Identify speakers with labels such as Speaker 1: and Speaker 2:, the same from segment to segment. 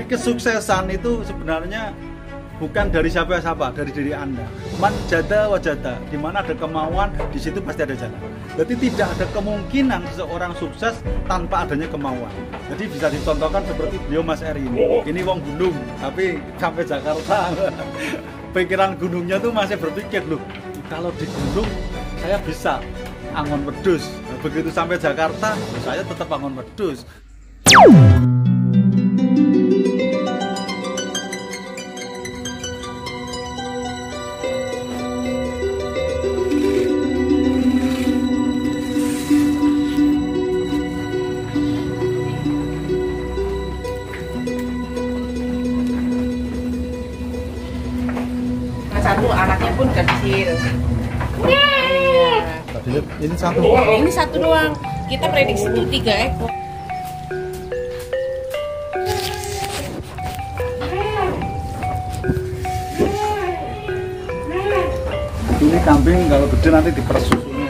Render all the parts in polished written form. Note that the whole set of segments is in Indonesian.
Speaker 1: kesuksesan itu sebenarnya bukan dari siapa-siapa, dari diri Anda. Man jada wajada, di mana ada kemauan, di situ pasti ada jalan. Jadi tidak ada kemungkinan seseorang sukses tanpa adanya kemauan. Jadi bisa dicontohkan seperti beliau Mas Eri ini. Ini wong gunung, tapi sampai Jakarta, pikiran gunungnya tuh masih berpikir loh, kalau di gunung saya bisa angon wedhus. Nah, begitu sampai Jakarta, saya tetap angon wedhus.
Speaker 2: Satu anaknya pun kecil.
Speaker 1: Ini satu.
Speaker 2: Ini satu doang. Kita prediksi itu 3 ekor.
Speaker 1: Ini kambing kalau gede nanti diperes susunya,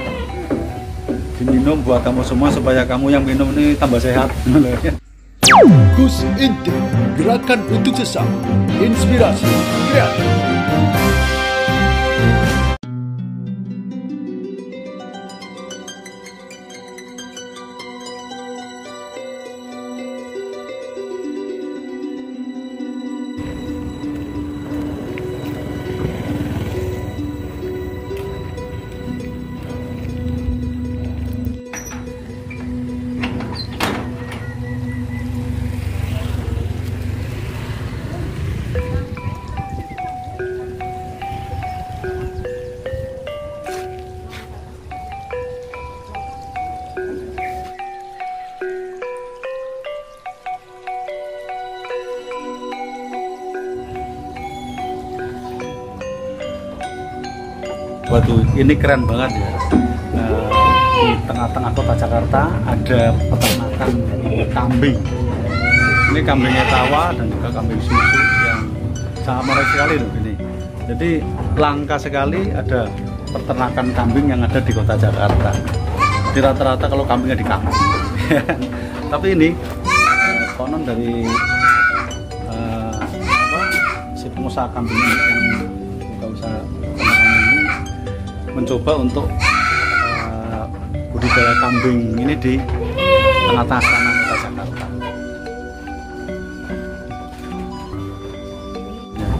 Speaker 1: diminum buat kamu semua supaya kamu yang minum ini tambah sehat.
Speaker 3: Gus Inti, gerakan untuk sesama, inspirasi kreatif.
Speaker 1: Waduh, ini keren banget ya. Di tengah-tengah kota Jakarta ada peternakan kambing. Ini kambing etawa dan juga kambing susu yang sangat menarik sekali loh ini. Jadi langka sekali ada peternakan kambing yang ada di kota Jakarta. Di rata-rata kalau kambingnya di kampung. Tapi ini konon dari si pengusaha kambing yang buka usaha mencoba untuk budidaya kambing ini di tengah-tengah kota Jakarta.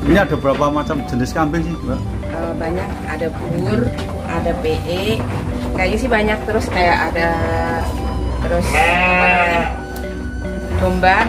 Speaker 1: Ini ada berapa macam jenis kambing sih, Mbak?
Speaker 2: Banyak, ada bur, ada PE, kayaknya sih banyak, terus kayak ada terus domba.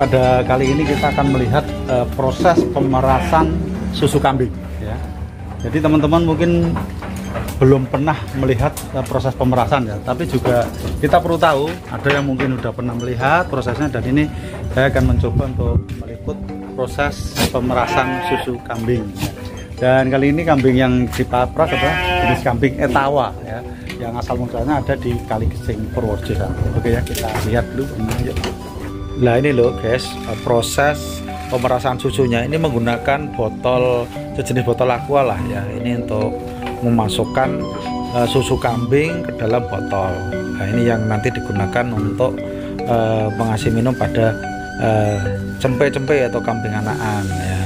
Speaker 1: Pada kali ini kita akan melihat proses pemerasan susu kambing ya. Jadi teman-teman mungkin belum pernah melihat proses pemerasan ya, tapi juga kita perlu tahu, ada yang mungkin sudah pernah melihat prosesnya, dan ini saya akan mencoba untuk meliput proses pemerasan susu kambing. Dan kali ini kambing yang dipapras adalah jenis kambing Etawa ya, yang asal muasalnya ada di Kaligesing, Purworejo. Oke ya, kita lihat dulu. Nah ini loh guys, proses pemerasan susunya ini menggunakan botol sejenis botol aqua lah ya. Ini untuk memasukkan susu kambing ke dalam botol. Nah ini yang nanti digunakan untuk mengasih minum pada cempe-cempe atau kambing anakan ya.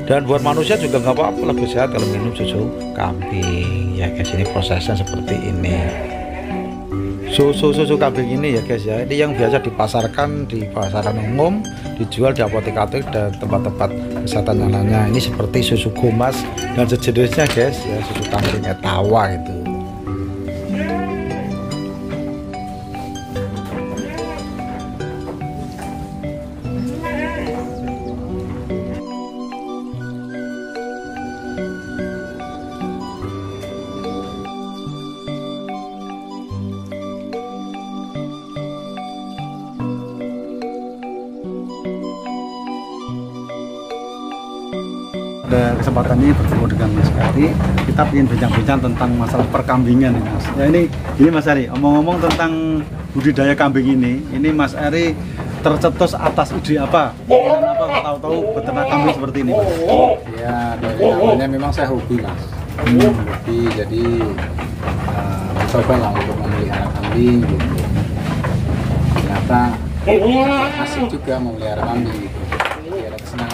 Speaker 1: Dan buat manusia juga nggak apa-apa, lebih sehat kalau minum susu kambing ya guys. Ini prosesnya seperti ini. Susu kambing ini ya guys ya, ini yang biasa dipasarkan di pasaran umum, dijual di apotek-apotek dan tempat-tempat kesehatan yang lainnya. Ini seperti susu gomas dan sejenisnya guys ya, susu kambing Etawa itu. Pada kesempatan ini bertemu dengan Mas Ari, kita ingin bincang-bincang tentang masalah perkambingan ini Mas. Ya ini Mas Ari, omong-omong tentang budidaya kambing ini Mas Ari tercetus atas ide apa? Kenapa tahu-tahu beternak kambing seperti ini Mas?
Speaker 4: Ya dari awalnya memang saya hobi Mas, hobi, jadi mencoba lah untuk memelihara kambing gitu. Ternyata asik juga memelihara kambing gitu.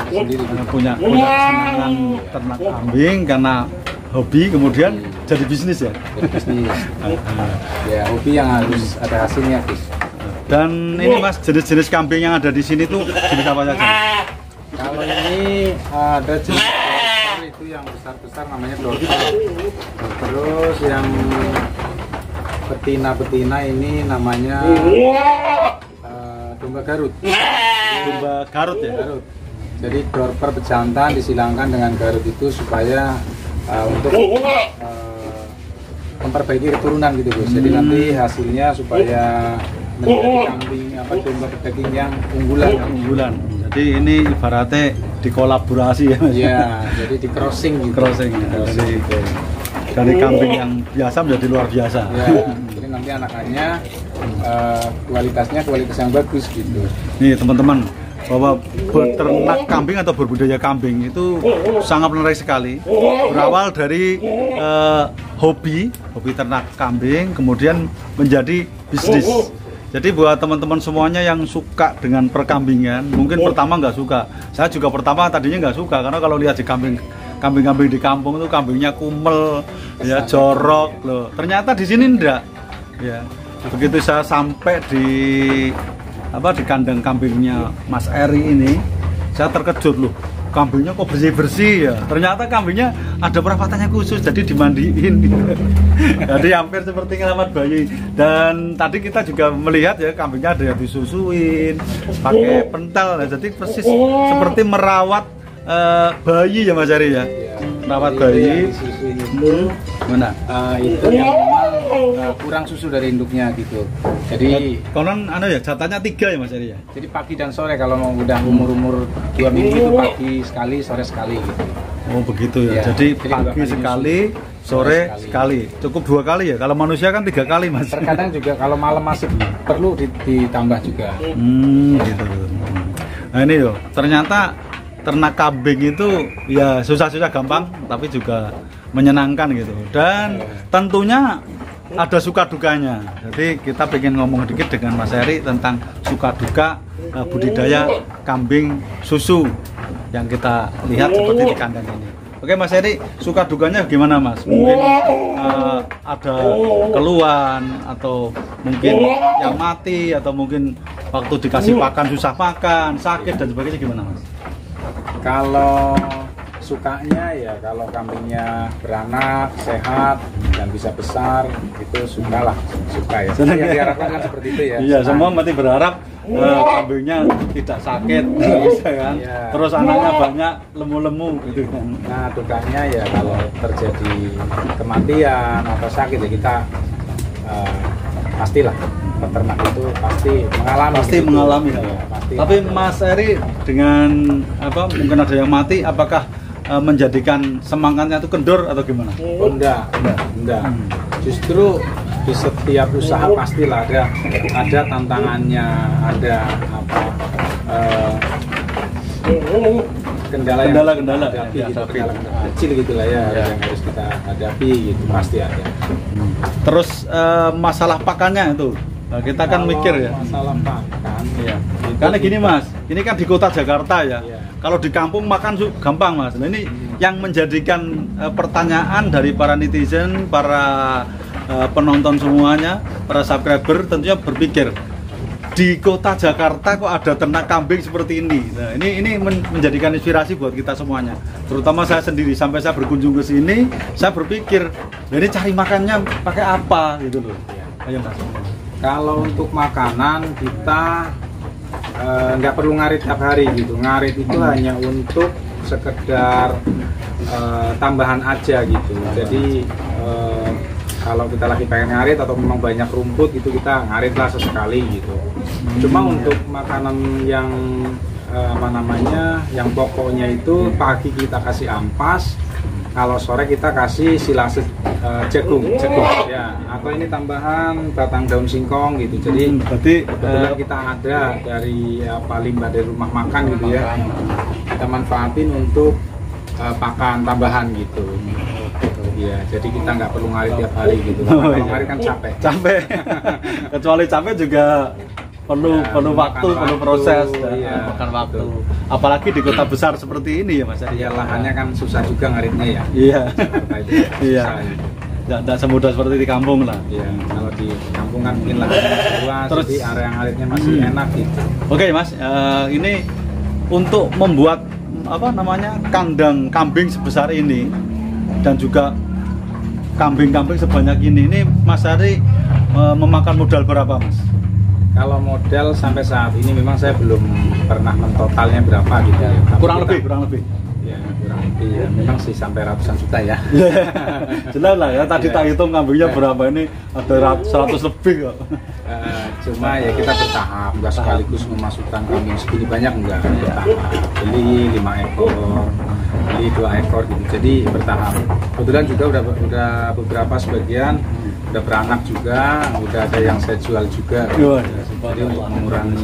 Speaker 4: Sendiri
Speaker 1: punya kesenangan ternak kambing karena hobi, kemudian jadi bisnis ya.
Speaker 4: Jadi bisnis. Ya hobi yang harus ada hasilnya Gus.
Speaker 1: Dan ini Mas, jenis-jenis kambing yang ada di sini tuh jenis apa saja?
Speaker 4: Kalau ini ada jenis dorper, itu yang besar-besar namanya dorper. Terus yang betina-betina ini namanya domba Garut.
Speaker 1: Domba Garut ya?
Speaker 4: Garut. Jadi dorper pejantan disilangkan dengan Garut itu supaya untuk memperbaiki keturunan gitu Gus. Jadi nanti hasilnya supaya menjadi kambing domba pedaging yang unggulan.
Speaker 1: Jadi ini ibaratnya dikolaborasi ya Mas.
Speaker 4: Iya, jadi di crossing gitu.
Speaker 1: Crossing ya. Dari kambing yang biasa menjadi luar biasa.
Speaker 4: Ya, jadi nanti anakannya kualitas yang bagus gitu.
Speaker 1: Nih teman-teman, bahwa beternak kambing atau berbudidaya kambing itu sangat menarik sekali. Berawal dari hobi ternak kambing, kemudian menjadi bisnis. Jadi buat teman-teman semuanya yang suka dengan perkambingan, mungkin pertama nggak suka. Saya juga pertama tadinya nggak suka, karena kalau lihat di kambing-kambing di kampung itu kambingnya kumel, ya jorok loh. Ternyata di sini enggak. Ya, begitu saya sampai di kandang kambingnya Mas Eri ini, saya terkejut loh, kambingnya kok bersih-bersih ya. Ternyata kambingnya ada perawatannya khusus, jadi dimandiin gitu. Jadi hampir seperti ngelamat bayi. Dan tadi kita juga melihat ya, kambingnya ada yang disusuin pakai pentel, nah, jadi persis seperti merawat bayi ya Mas Eri ya. Merawat bayi
Speaker 4: itu mana? Itu yang memang kurang susu dari induknya gitu. Jadi
Speaker 1: konon ya jatahnya 3 ya Mas Eri ya.
Speaker 4: Jadi pagi dan sore, kalau mau udah umur 2 minggu itu pagi sekali, sore sekali gitu.
Speaker 1: Oh begitu ya. Jadi pagi sekali, sore sekali. Cukup 2 kali ya. Kalau manusia kan 3 kali Mas.
Speaker 4: Terkadang juga kalau malam masih perlu ditambah juga.
Speaker 1: Gitu. Nah ini loh, ternyata ternak kambing itu ya susah-susah gampang, tapi juga menyenangkan gitu. Dan tentunya ada suka dukanya. Jadi kita pengen ngomong dikit dengan Mas Eri tentang suka duka budidaya kambing susu yang kita lihat seperti di kandang ini. Oke Mas Eri, suka dukanya gimana Mas? Mungkin ada keluhan, atau mungkin yang mati, atau mungkin waktu dikasih pakan susah makan, sakit dan sebagainya, gimana Mas?
Speaker 4: Kalau sukanya ya kalau kambingnya beranak, sehat dan bisa besar itu suka ya. Yang diharapkan kan seperti itu ya.
Speaker 1: Iya, semua mesti berharap kambingnya tidak sakit, bisa kan.
Speaker 4: Iya.
Speaker 1: Terus anaknya banyak, lemu-lemu gitu kan.
Speaker 4: Nah, dukanya ya kalau terjadi kematian atau sakit ya kita pastilah peternak itu pasti mengalami.
Speaker 1: Pasti
Speaker 4: gitu.
Speaker 1: mengalami.
Speaker 4: Ya, pasti.
Speaker 1: Tapi Mas Eri dengan mungkin ada yang mati, apakah menjadikan semangatnya itu kendor atau gimana?
Speaker 4: Oh, enggak. Justru di setiap usaha pastilah ada tantangannya, ada kendala kecil gitulah ya, yang harus kita hadapi gitu, pasti ada.
Speaker 1: Terus masalah pakannya itu kita kan mikir ya.
Speaker 4: Masalah pakan
Speaker 1: Iya. Karena gini Mas, ini kan di kota Jakarta ya.
Speaker 4: Iya.
Speaker 1: Kalau di kampung makan gampang Mas. Nah, ini yang menjadikan pertanyaan dari para netizen, para penonton semuanya, para subscriber tentunya berpikir di kota Jakarta kok ada ternak kambing seperti ini. Nah, ini menjadikan inspirasi buat kita semuanya. Terutama saya sendiri, sampai saya berkunjung ke sini, saya berpikir, ini cari makannya pakai apa gitu loh. Ayo Mas.
Speaker 4: Kalau untuk makanan kita nggak perlu ngarit tiap hari gitu. Ngarit itu hanya untuk sekedar tambahan aja gitu. Jadi kalau kita lagi pengen ngarit atau memang banyak rumput gitu, kita ngaritlah sesekali gitu. Cuma untuk makanan yang yang pokoknya itu pagi kita kasih ampas, kalau sore kita kasih silase jagung ya, atau ini tambahan batang daun singkong gitu. Jadi
Speaker 1: berarti
Speaker 4: kebetulan kita ada dari limbah dari rumah makan gitu ya, kita manfaatin untuk pakan tambahan gitu. Ya, jadi kita nggak perlu ngarit tiap hari gitu. Kalau ngarit kan capek.
Speaker 1: Kecuali capek juga perlu waktu, perlu proses, makan waktu. Apalagi di kota besar seperti ini ya Mas.
Speaker 4: Ya lahannya kan susah juga ngaritnya ya.
Speaker 1: Iya. Iya.
Speaker 4: Gitu.
Speaker 1: Tidak semudah seperti di kampung lah.
Speaker 4: Iya. Kalau di kampung kan mungkin lahannya luas,
Speaker 1: terus
Speaker 4: jadi area ngaritnya masih enak gitu.
Speaker 1: Oke Mas, ini untuk membuat kandang kambing sebesar ini dan juga kambing-kambing sebanyak ini Mas Ari memakan modal berapa Mas?
Speaker 4: Kalau modal sampai saat ini memang saya belum pernah mentotalnya berapa gitu ya.
Speaker 1: Kurang lebih.
Speaker 4: Ya, kurang lebih ya. Memang sih sampai ratusan juta ya.
Speaker 1: Jelas lah ya, tadi tak hitung kambingnya berapa, ini ada 100 lebih kok.
Speaker 4: Cuma ya kita bertahap, nggak sekaligus memasukkan kambing segini banyak, enggak. Bertahap, beli 5 ekor, beli 2 ekor gitu, jadi bertahap. Kebetulan juga udah beberapa sebagian udah beranak juga, udah ada yang saya jual juga. Jadi untuk mengurangi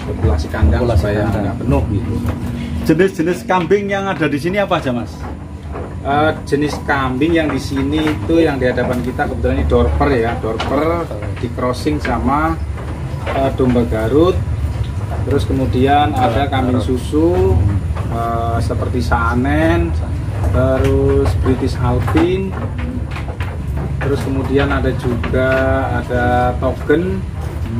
Speaker 4: populasi kandang supaya nggak penuh gitu.
Speaker 1: Jenis-jenis kambing yang ada di sini apa aja Mas?
Speaker 4: Jenis kambing yang di sini itu yang di hadapan kita kebetulan ini dorper ya, dorper di crossing sama domba Garut. Terus kemudian ada kambing susu seperti Saanen, terus British Alpine. Terus kemudian ada token,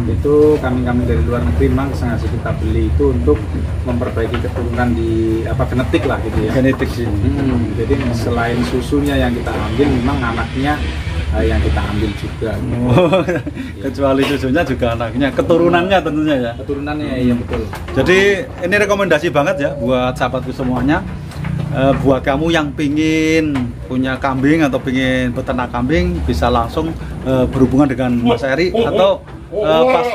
Speaker 4: itu kambing-kambing dari luar negeri memang sengaja kita beli itu untuk memperbaiki keturunan di genetik lah gitu ya.
Speaker 1: Genetik sih.
Speaker 4: Jadi selain susunya yang kita ambil, memang anaknya yang kita ambil juga.
Speaker 1: Kecuali susunya juga anaknya, keturunannya tentunya ya.
Speaker 4: Keturunannya iya betul.
Speaker 1: Jadi ini rekomendasi banget ya buat sahabatku semuanya. Buat kamu yang pingin punya kambing atau pingin peternak kambing, bisa langsung berhubungan dengan Mas Eri, atau pas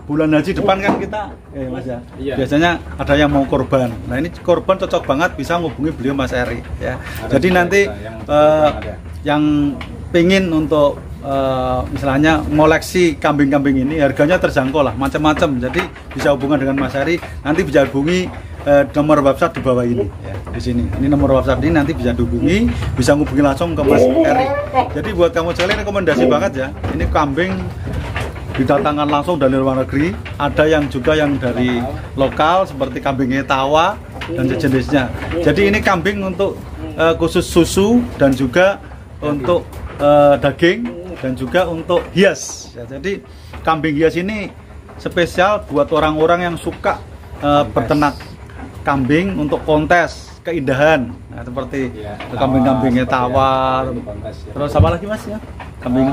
Speaker 1: bulan haji depan kan kita Mas ya,
Speaker 4: iya.
Speaker 1: Biasanya ada yang mau korban. Nah ini korban cocok banget, bisa menghubungi beliau Mas Eri ya. Jadi nanti yang pingin untuk misalnya ngoleksi kambing-kambing ini, harganya terjangkau lah, macam-macam. Jadi bisa hubungan dengan Mas Eri, nanti bisa hubungi nomor WhatsApp di bawah ini ya, di sini. Ini nomor WhatsApp ini nanti bisa dihubungi, bisa hubungi langsung ke Mas Eri. Jadi buat kamu sekalian rekomendasi banget ya. Ini kambing didatangkan langsung dari luar negeri, ada yang juga yang dari lokal seperti kambing Etawa dan sejenisnya. Jadi ini kambing untuk khusus susu dan juga untuk daging dan juga untuk hias ya. Jadi kambing hias ini spesial buat orang-orang yang suka peternak kambing untuk kontes keindahan. Nah, seperti
Speaker 4: Ya,
Speaker 1: kambing-kambingnya
Speaker 4: seperti
Speaker 1: tawar.
Speaker 4: yang kontes, ya.
Speaker 1: Terus apa lagi Mas ya? Kambing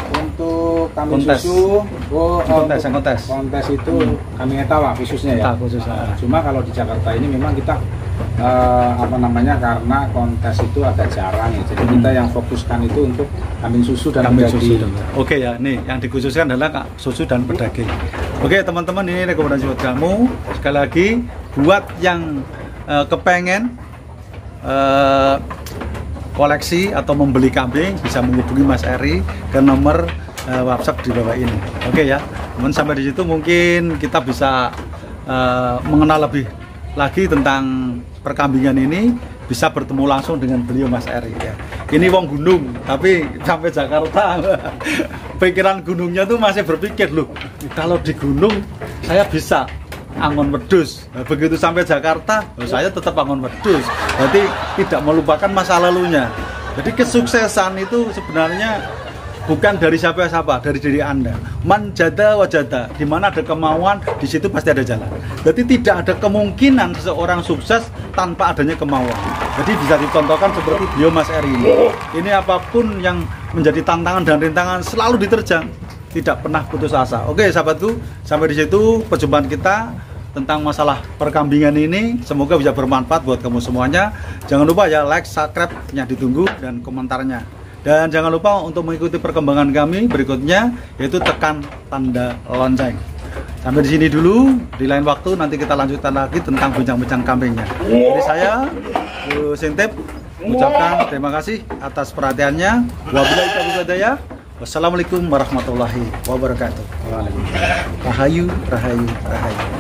Speaker 4: Untuk kambing
Speaker 1: kontes.
Speaker 4: susu,
Speaker 1: Kontes,
Speaker 4: untuk
Speaker 1: kontes.
Speaker 4: kontes itu kambing etawa khususnya ya.
Speaker 1: Eta khusus.
Speaker 4: Cuma kalau di Jakarta ini memang kita karena kontes itu agak jarang ya. Jadi kita yang fokuskan itu untuk kambing susu dan
Speaker 1: kambing
Speaker 4: pedaging.
Speaker 1: susu. Oke ya, nih yang dikhususkan adalah susu dan pedaging. Oke teman-teman, ini rekomendasi buat kamu. Sekali lagi, buat yang kepengen koleksi atau membeli kambing, bisa menghubungi Mas Eri ke nomor WhatsApp di bawah ini. Oke ya, teman, sampai di situ mungkin kita bisa mengenal lebih lagi tentang perkambingan ini, bisa bertemu langsung dengan beliau Mas Eri ya. Ini wong gunung, tapi sampai Jakarta pikiran gunungnya tuh masih berpikir loh, kalau di gunung saya bisa angon wedhus. Begitu sampai Jakarta, saya tetap angon wedhus. Berarti tidak melupakan masa lalunya. Jadi kesuksesan itu sebenarnya bukan dari siapa-siapa, dari diri Anda. Man jada wajada, di mana ada kemauan, di situ pasti ada jalan. Jadi tidak ada kemungkinan seseorang sukses tanpa adanya kemauan. Jadi bisa dicontohkan seperti beliau Mas Eri ini. Ini apapun yang menjadi tantangan dan rintangan selalu diterjang, tidak pernah putus asa. Oke sahabatku, sampai di situ perjumpaan kita tentang masalah perkambingan ini. Semoga bisa bermanfaat buat kamu semuanya. Jangan lupa ya, like, subscribe-nya ditunggu, dan komentarnya. Dan jangan lupa untuk mengikuti perkembangan kami berikutnya, yaitu tekan tanda lonceng. Sampai di sini dulu, di lain waktu nanti kita lanjutkan lagi tentang bincang-bincang kambingnya. Jadi saya, Sintip, ucapkan terima kasih atas perhatiannya. Wabillahi taufiq wal hidayah. Wassalamualaikum warahmatullahi wabarakatuh. Rahayu, rahayu, rahayu.